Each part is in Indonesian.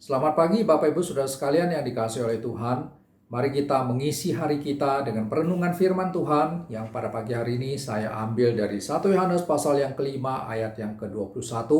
Selamat pagi Bapak Ibu Saudara sekalian yang dikasihi oleh Tuhan. Mari kita mengisi hari kita dengan perenungan firman Tuhan yang pada pagi hari ini saya ambil dari 1 Yohanes pasal yang kelima ayat yang ke-21.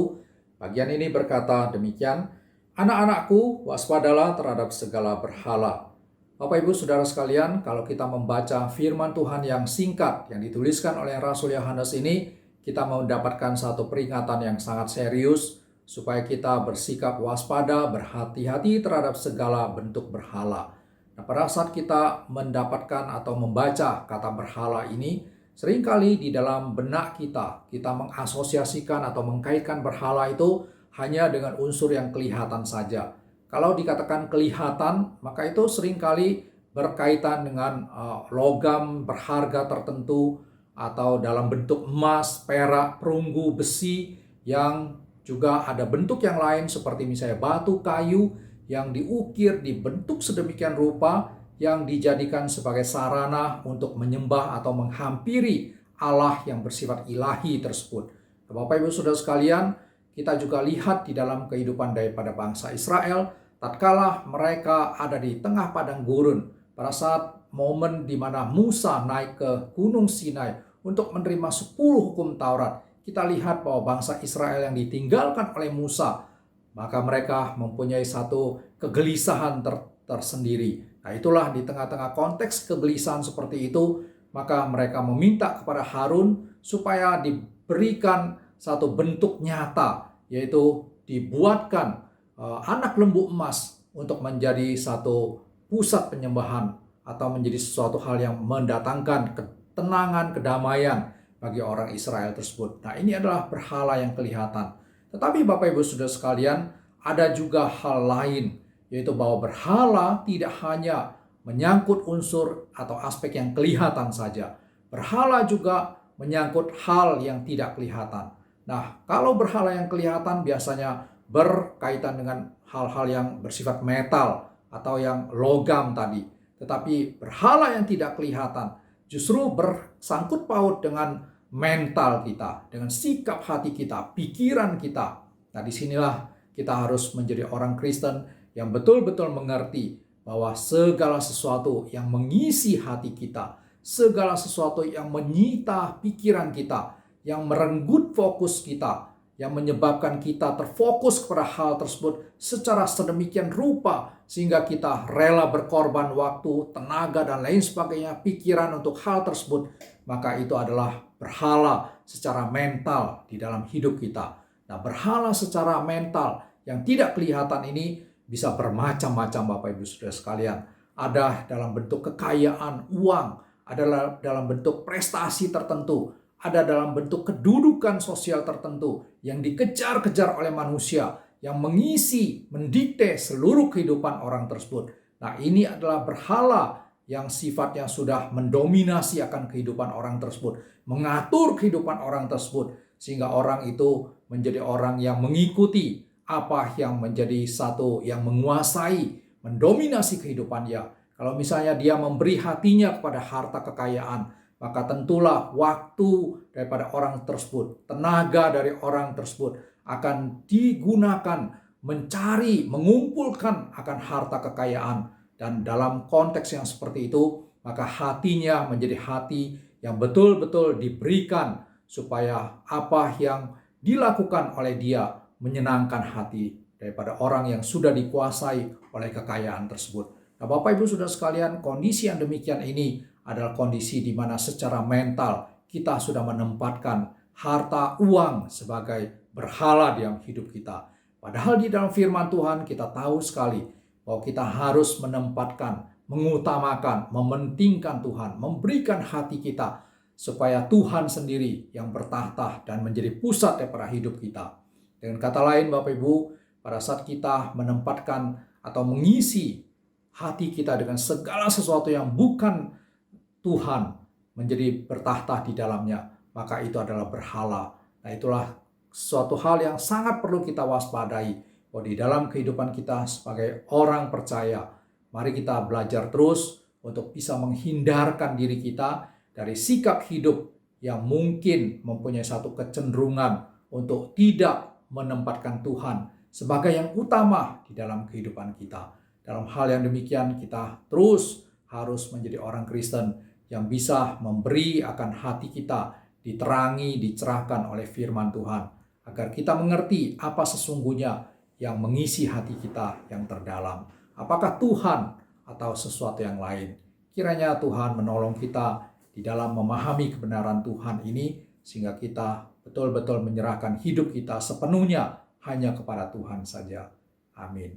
Bagian ini berkata demikian, "Anak-anakku, waspadalah terhadap segala berhala." Bapak Ibu Saudara sekalian, kalau kita membaca firman Tuhan yang singkat yang dituliskan oleh Rasul Yohanes ini, kita mendapatkan satu peringatan yang sangat serius supaya kita bersikap waspada, berhati-hati terhadap segala bentuk berhala. Nah, pada saat kita mendapatkan atau membaca kata berhala ini, seringkali di dalam benak kita mengasosiasikan atau mengkaitkan berhala itu hanya dengan unsur yang kelihatan saja. Kalau dikatakan kelihatan, maka itu seringkali berkaitan dengan logam berharga tertentu atau dalam bentuk emas, perak, perunggu, besi yang juga ada bentuk yang lain seperti misalnya batu, kayu yang diukir, dibentuk sedemikian rupa yang dijadikan sebagai sarana untuk menyembah atau menghampiri Allah yang bersifat ilahi tersebut. Bapak Ibu Saudara sekalian, kita juga lihat di dalam kehidupan daripada bangsa Israel, tatkala mereka ada di tengah padang gurun, pada saat momen di mana Musa naik ke Gunung Sinai untuk menerima 10 hukum Taurat, kita lihat bahwa bangsa Israel yang ditinggalkan oleh Musa, maka mereka mempunyai satu kegelisahan tersendiri. Nah, itulah di tengah-tengah konteks kegelisahan seperti itu, maka mereka meminta kepada Harun supaya diberikan satu bentuk nyata, yaitu dibuatkan anak lembu emas untuk menjadi satu pusat penyembahan atau menjadi sesuatu hal yang mendatangkan ketenangan, kedamaian bagi orang Israel tersebut. Nah, ini adalah berhala yang kelihatan. Tetapi Bapak Ibu Saudara sekalian, ada juga hal lain, yaitu bahwa berhala tidak hanya menyangkut unsur atau aspek yang kelihatan saja. Berhala juga menyangkut hal yang tidak kelihatan. Nah, kalau berhala yang kelihatan biasanya berkaitan dengan hal-hal yang bersifat metal atau yang logam tadi. Tetapi berhala yang tidak kelihatan justru bersangkut paut dengan mental kita, dengan sikap hati kita, pikiran kita. Nah, disinilah kita harus menjadi orang Kristen yang betul-betul mengerti bahwa segala sesuatu yang mengisi hati kita, segala sesuatu yang menyita pikiran kita, yang merenggut fokus kita, yang menyebabkan kita terfokus kepada hal tersebut secara sedemikian rupa sehingga kita rela berkorban waktu, tenaga, dan lain sebagainya, pikiran untuk hal tersebut, maka itu adalah berhala secara mental di dalam hidup kita. Nah, berhala secara mental yang tidak kelihatan ini bisa bermacam-macam Bapak Ibu Saudara sekalian. Ada dalam bentuk kekayaan, uang, ada dalam bentuk prestasi tertentu, ada dalam bentuk kedudukan sosial tertentu yang dikejar-kejar oleh manusia, yang mengisi, mendikte seluruh kehidupan orang tersebut. Nah, ini adalah berhala yang sifatnya sudah mendominasi akan kehidupan orang tersebut, mengatur kehidupan orang tersebut, sehingga orang itu menjadi orang yang mengikuti apa yang menjadi satu yang menguasai, mendominasi kehidupannya. Kalau misalnya dia memberi hatinya kepada harta kekayaan, maka tentulah waktu daripada orang tersebut, tenaga dari orang tersebut akan digunakan mencari, mengumpulkan akan harta kekayaan. Dan dalam konteks yang seperti itu, maka hatinya menjadi hati yang betul-betul diberikan supaya apa yang dilakukan oleh dia menyenangkan hati daripada orang yang sudah dikuasai oleh kekayaan tersebut. Nah, Bapak Ibu Saudara sekalian, kondisi yang demikian ini adalah kondisi di mana secara mental kita sudah menempatkan harta, uang sebagai berhala dalam hidup kita. Padahal di dalam firman Tuhan kita tahu sekali bahwa kita harus menempatkan, mengutamakan, mementingkan Tuhan, memberikan hati kita supaya Tuhan sendiri yang bertahta dan menjadi pusat daripada hidup kita. Dengan kata lain Bapak Ibu, pada saat kita menempatkan atau mengisi hati kita dengan segala sesuatu yang bukan Tuhan menjadi bertahta di dalamnya, maka itu adalah berhala. Nah, itulah suatu hal yang sangat perlu kita waspadai. Bahwa di dalam kehidupan kita sebagai orang percaya, mari kita belajar terus untuk bisa menghindarkan diri kita dari sikap hidup yang mungkin mempunyai satu kecenderungan untuk tidak menempatkan Tuhan sebagai yang utama di dalam kehidupan kita. Dalam hal yang demikian kita terus harus menjadi orang Kristen yang bisa memberi akan hati kita diterangi, dicerahkan oleh firman Tuhan, agar kita mengerti apa sesungguhnya yang mengisi hati kita yang terdalam. Apakah Tuhan atau sesuatu yang lain? Kiranya Tuhan menolong kita di dalam memahami kebenaran Tuhan ini, sehingga kita betul-betul menyerahkan hidup kita sepenuhnya hanya kepada Tuhan saja. Amin.